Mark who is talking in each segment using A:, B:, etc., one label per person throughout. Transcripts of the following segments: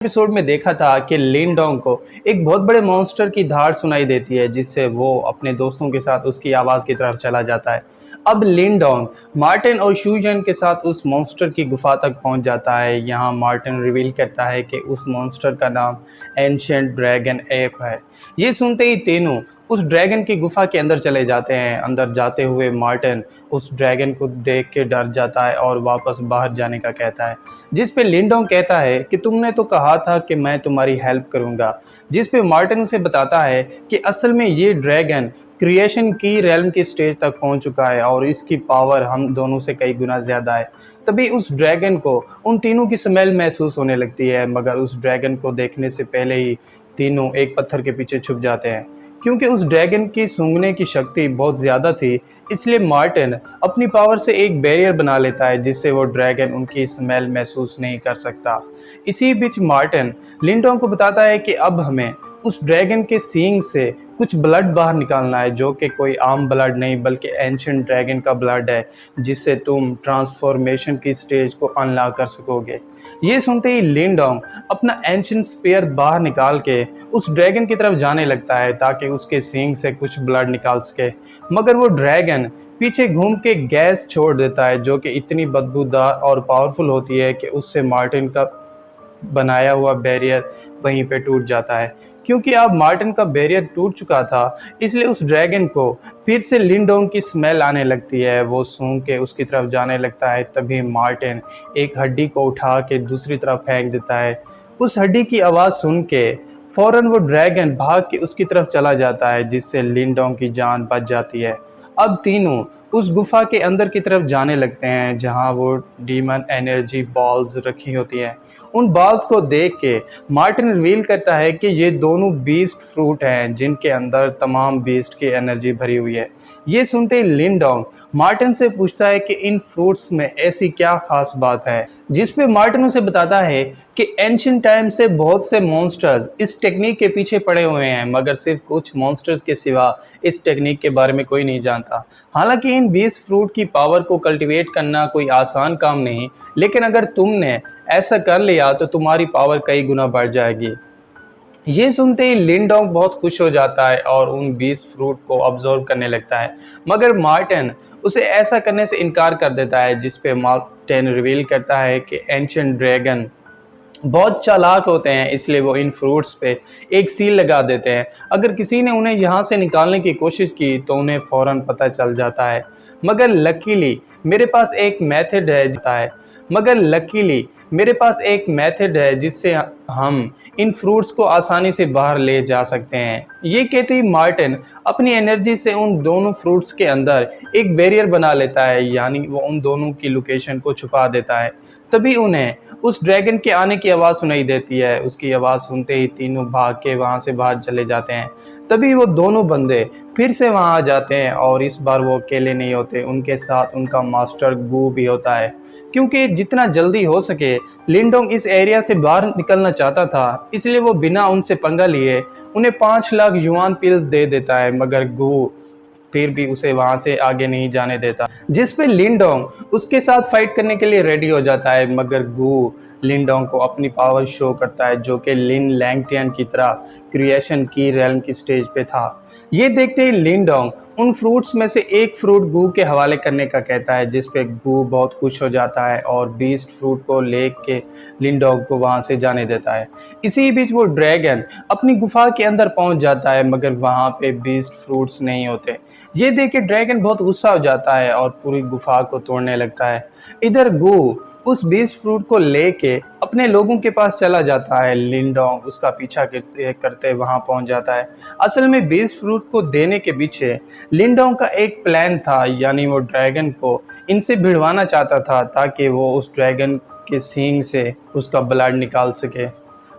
A: Episode में देखा था कि लिनडोंग को एक बहुत बड़े मॉन्स्टर की धाड़ सुनाई देती है जिससे वो अपने दोस्तों के साथ उसकी आवाज़ की तरफ चला जाता है। अब लिनडोंग मार्टिन और शूजन के साथ उस मॉन्स्टर की गुफा तक पहुंच जाता है। यहाँ मार्टिन रिवील करता है कि उस मॉन्स्टर का नाम एंशिएंट ड्रैगन एप है। ये सुनते ही तीनों उस ड्रैगन की गुफा के अंदर चले जाते हैं। अंदर जाते हुए मार्टिन उस ड्रैगन को देख के डर जाता है और वापस बाहर जाने का कहता है, जिस पे लिंडोंग कहता है कि तुमने तो कहा था कि मैं तुम्हारी हेल्प करूंगा। जिस पे मार्टिन उसे बताता है कि असल में ये ड्रैगन क्रिएशन की रेल्म की स्टेज तक पहुंच चुका है और इसकी पावर हम दोनों से कई गुना ज़्यादा है। तभी उस ड्रैगन को उन तीनों की स्मेल महसूस होने लगती है, मगर उस ड्रैगन को देखने से पहले ही तीनों एक पत्थर के पीछे छुप जाते हैं। क्योंकि उस ड्रैगन की सूंघने की शक्ति बहुत ज़्यादा थी, इसलिए मार्टिन अपनी पावर से एक बैरियर बना लेता है जिससे वो ड्रैगन उनकी स्मेल महसूस नहीं कर सकता। इसी बीच मार्टिन लिंडोंग को बताता है कि अब हमें उस ड्रैगन के सींग से कुछ ब्लड बाहर निकालना है, जो कि कोई आम ब्लड नहीं बल्कि एंशिएंट ड्रैगन का ब्लड है, जिससे तुम ट्रांसफॉर्मेशन की स्टेज को अनलॉक कर सकोगे। ये सुनते ही लिंडोंग अपना एंशिएंट स्पीयर बाहर निकाल के उस ड्रैगन की तरफ जाने लगता है ताकि उसके सींग से कुछ ब्लड निकाल सके, मगर वो ड्रैगन पीछे घूम के गैस छोड़ देता है जो कि इतनी बदबूदार और पावरफुल होती है कि उससे मार्टिन का बनाया हुआ बैरियर वहीं पे टूट जाता है। क्योंकि अब मार्टिन का बैरियर टूट चुका था, इसलिए उस ड्रैगन को फिर से लिंडोंग की स्मेल आने लगती है। वो सूंघ के उसकी तरफ जाने लगता है। तभी मार्टिन एक हड्डी को उठा के दूसरी तरफ फेंक देता है। उस हड्डी की आवाज़ सुन के फौरन वो ड्रैगन भाग के उसकी तरफ चला जाता है, जिससे लिंडोंग की जान बच जाती है। अब तीनों उस गुफा के अंदर की तरफ जाने लगते हैं जहां वो डीमन एनर्जी बॉल्स रखी होती हैं। उन बॉल्स को देख के मार्टिन रिवील करता है कि ये दोनों बीस्ट फ्रूट हैं जिनके अंदर तमाम बीस्ट की एनर्जी भरी हुई है। ये सुनते ही लिंडोंग मार्टिन से पूछता है कि इन फ्रूट्स में ऐसी क्या खास बात है, जिस पे मार्टिन उसे बताता है कि एंशिएंट टाइम से बहुत से मॉन्स्टर्स इस टेक्निक के पीछे पड़े हुए हैं, मगर सिर्फ कुछ मॉन्स्टर्स के सिवा इस टेक्निक के बारे में कोई नहीं जानता। हालांकि इन 20 फ्रूट की पावर को कल्टीवेट करना कोई आसान काम नहीं, लेकिन अगर तुमने ऐसा कर लिया तो तुम्हारी पावर कई गुना बढ़ जाएगी। ये सुनते ही लिंडोंग बहुत खुश हो जाता है और उन 20 फ्रूट को ऑब्जर्व करने लगता है, मगर मार्टिन उसे ऐसा करने से इनकार कर देता है। जिस पे मार्टिन रिवील करता है कि एंशिएंट ड्रैगन बहुत चालाक होते हैं, इसलिए वो इन फ्रूट्स पे एक सील लगा देते हैं। अगर किसी ने उन्हें यहाँ से निकालने की कोशिश की तो उन्हें फ़ौरन पता चल जाता है। मगर लकीली मेरे पास एक मेथड है जिससे हम इन फ्रूट्स को आसानी से बाहर ले जा सकते हैं। ये कहते ही मार्टिन अपनी एनर्जी से उन दोनों फ्रूट्स के अंदर एक बैरियर बना लेता है, यानी वो उन दोनों की लोकेशन को छुपा देता है। तभी उन्हें उस ड्रैगन के आने की आवाज़ सुनाई देती है। उसकी आवाज़ सुनते ही तीनों भाग के वहाँ से बाहर चले जाते हैं। तभी वो दोनों बंदे फिर से वहाँ आ जाते हैं और इस बार वो अकेले नहीं होते, उनके साथ उनका मास्टर गू भी होता है। क्योंकि जितना जल्दी हो सके लिंडोंग इस एरिया से बाहर निकलना चाहता था, इसलिए वो बिना उनसे पंगा लिए उन्हें 5 लाख युआन पिल्स दे देता है, मगर गू फिर भी उसे वहां से आगे नहीं जाने देता। जिस पे लिंडोंग उसके साथ फाइट करने के लिए रेडी हो जाता है, मगर गू लिंडोंग को अपनी पावर शो करता है जो कि लिन लैंगटियन की तरह क्रिएशन की रेल्म की स्टेज पे था। ये देखते ही लिंडोंग उन फ्रूट्स में से एक फ्रूट गू के हवाले करने का कहता है, जिस पे गू बहुत खुश हो जाता है और बीस्ट फ्रूट को लेके लिंडोंग को वहां से जाने देता है। इसी बीच वो ड्रैगन अपनी गुफा के अंदर पहुंच जाता है, मगर वहां पे बीस्ट फ्रूट्स नहीं होते। ये देख के ड्रैगन बहुत गुस्सा हो जाता है और पूरी गुफा को तोड़ने लगता है। इधर गू उस बीस्ट फ्रूट को लेके अपने लोगों के पास चला जाता है। लिंडोंग उसका पीछा करते वहां पहुंच जाता है। असल में बीस्ट फ्रूट को देने के पीछे लिंडोंग का एक प्लान था, यानी वो ड्रैगन को इनसे भिड़वाना चाहता था ताकि वो उस ड्रैगन के सींग से उसका ब्लड निकाल सके।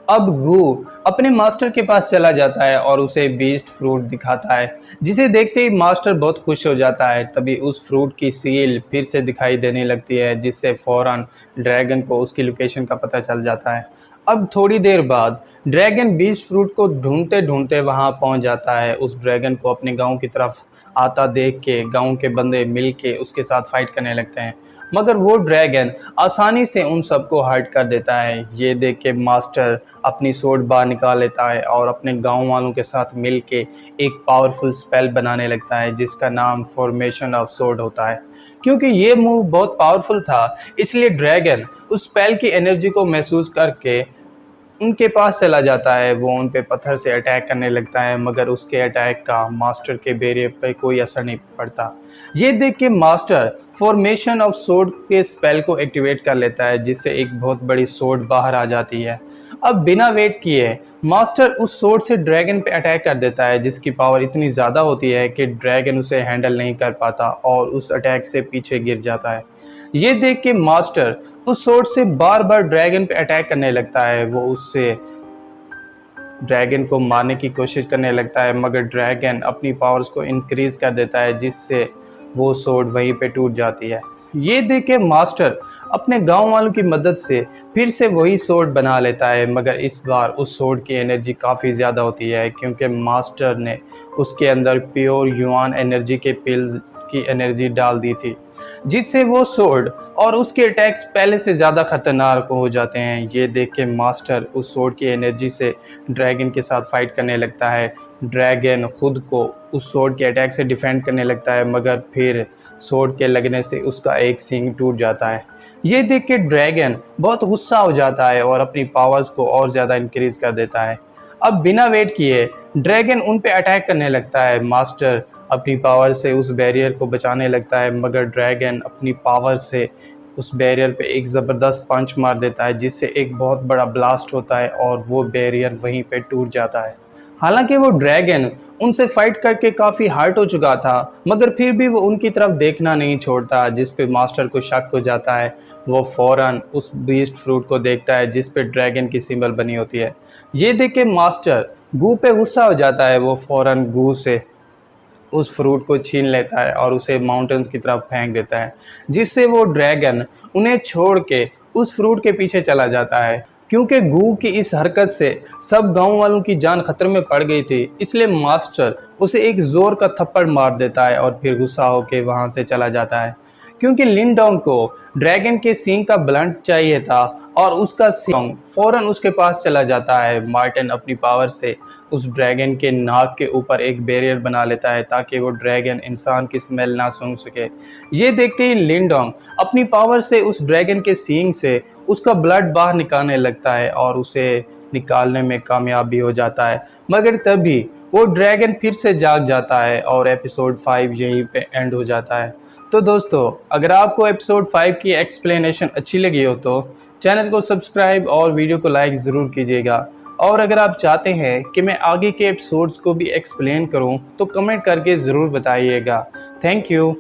A: अब गू अपने मास्टर के पास चला जाता है और उसे बीस्ट फ्रूट दिखाता है, जिसे देखते ही मास्टर बहुत खुश हो जाता है। तभी उस फ्रूट की सील फिर से दिखाई देने लगती है, जिससे फौरन ड्रैगन को उसकी लोकेशन का पता चल जाता है। अब थोड़ी देर बाद ड्रैगन बीस्ट फ्रूट को ढूंढते ढूंढते वहां पहुंच जाता है। उस ड्रैगन को अपने गांव की तरफ आता देख के गांव के बंदे मिल के उसके साथ फाइट करने लगते हैं, मगर वो ड्रैगन आसानी से उन सबको हर्ट कर देता है। ये देख के मास्टर अपनी सोर्ड बाहर निकाल लेता है और अपने गांव वालों के साथ मिल के एक पावरफुल स्पेल बनाने लगता है जिसका नाम फॉर्मेशन ऑफ सोर्ड होता है। क्योंकि ये मूव बहुत पावरफुल था, इसलिए ड्रैगन उस स्पेल की एनर्जी को महसूस करके उनके पास चला जाता है। वो उन पे पत्थर से अटैक करने लगता है, मगर उसके अटैक का मास्टर के बैरियर पे कोई असर नहीं पड़ता। ये देख के मास्टर फॉर्मेशन ऑफ सोर्ड के स्पेल को एक्टिवेट कर लेता है, जिससे एक बहुत बड़ी सोर्ड बाहर आ जाती है। अब बिना वेट किए मास्टर उस सोर्ड से ड्रैगन पे अटैक कर देता है, जिसकी पावर इतनी ज़्यादा होती है कि ड्रैगन उसे हैंडल नहीं कर पाता और उस अटैक से पीछे गिर जाता है। ये देख के मास्टर उस सोर्ड से बार बार ड्रैगन पे अटैक करने लगता है। वो उससे ड्रैगन को मारने की कोशिश करने लगता है, मगर ड्रैगन अपनी पावर्स को इंक्रीज कर देता है, जिससे वो सोर्ड वहीं पे टूट जाती है। ये देख के मास्टर अपने गांव वालों की मदद से फिर से वही सोर्ड बना लेता है, मगर इस बार उस सोर्ड की एनर्जी काफ़ी ज़्यादा होती है, क्योंकि मास्टर ने उसके अंदर प्योर युआन एनर्जी के पिल्स की एनर्जी डाल दी थी, जिससे वो सोर्ड और उसके अटैक्स पहले से ज़्यादा ख़तरनाक हो जाते हैं। ये देख के मास्टर उस सोर्ड की एनर्जी से ड्रैगन के साथ फाइट करने लगता है। ड्रैगन खुद को उस सोर्ड के अटैक से डिफेंड करने लगता है, मगर फिर सोर्ड के लगने से उसका एक सींग टूट जाता है। ये देख के ड्रैगन बहुत गुस्सा हो जाता है और अपनी पावर्स को और ज़्यादा इंक्रीज कर देता है। अब बिना वेट किए ड्रैगन उन पे अटैक करने लगता है। मास्टर अपनी पावर से उस बैरियर को बचाने लगता है, मगर ड्रैगन अपनी पावर से उस बैरियर पे एक ज़बरदस्त पंच मार देता है, जिससे एक बहुत बड़ा ब्लास्ट होता है और वो बैरियर वहीं पे टूट जाता है। हालांकि वो ड्रैगन उनसे फाइट करके काफ़ी हर्ट हो चुका था, मगर फिर भी वो उनकी तरफ देखना नहीं छोड़ता, जिस पे मास्टर को शक हो जाता है। वो फ़ौरन उस बीस्ट फ्रूट को देखता है जिस पे ड्रैगन की सिंबल बनी होती है। ये देख के मास्टर गू पे गुस्सा हो जाता है। वो फ़ौरन गू से उस फ्रूट को छीन लेता है और उसे माउंटेन्स की तरफ फेंक देता है, जिससे वो ड्रैगन उन्हें छोड़ के उस फ्रूट के पीछे चला जाता है। क्योंकि गू की इस हरकत से सब गांव वालों की जान खतरे में पड़ गई थी, इसलिए मास्टर उसे एक जोर का थप्पड़ मार देता है और फिर गुस्सा होकर वहां से चला जाता है। क्योंकि लिनडोंग को ड्रैगन के सींग का ब्लंट चाहिए था और उसका सींग फौरन उसके पास चला जाता है। मार्टिन अपनी पावर से उस ड्रैगन के नाक के ऊपर एक बैरियर बना लेता है, ताकि वो ड्रैगन इंसान की स्मेल ना सूंघ सके। ये देखते ही लिनडोंग अपनी पावर से उस ड्रैगन के सींग से उसका ब्लड बाहर निकालने लगता है और उसे निकालने में कामयाब भी हो जाता है, मगर तभी वो ड्रैगन फिर से जाग जाता है और एपिसोड 5 यहीं पे एंड हो जाता है। तो दोस्तों, अगर आपको एपिसोड 5 की एक्सप्लेनेशन अच्छी लगी हो तो चैनल को सब्सक्राइब और वीडियो को लाइक ज़रूर कीजिएगा। और अगर आप चाहते हैं कि मैं आगे के एपिसोड्स को भी एक्सप्लेन करूं तो कमेंट करके ज़रूर बताइएगा। Thank you.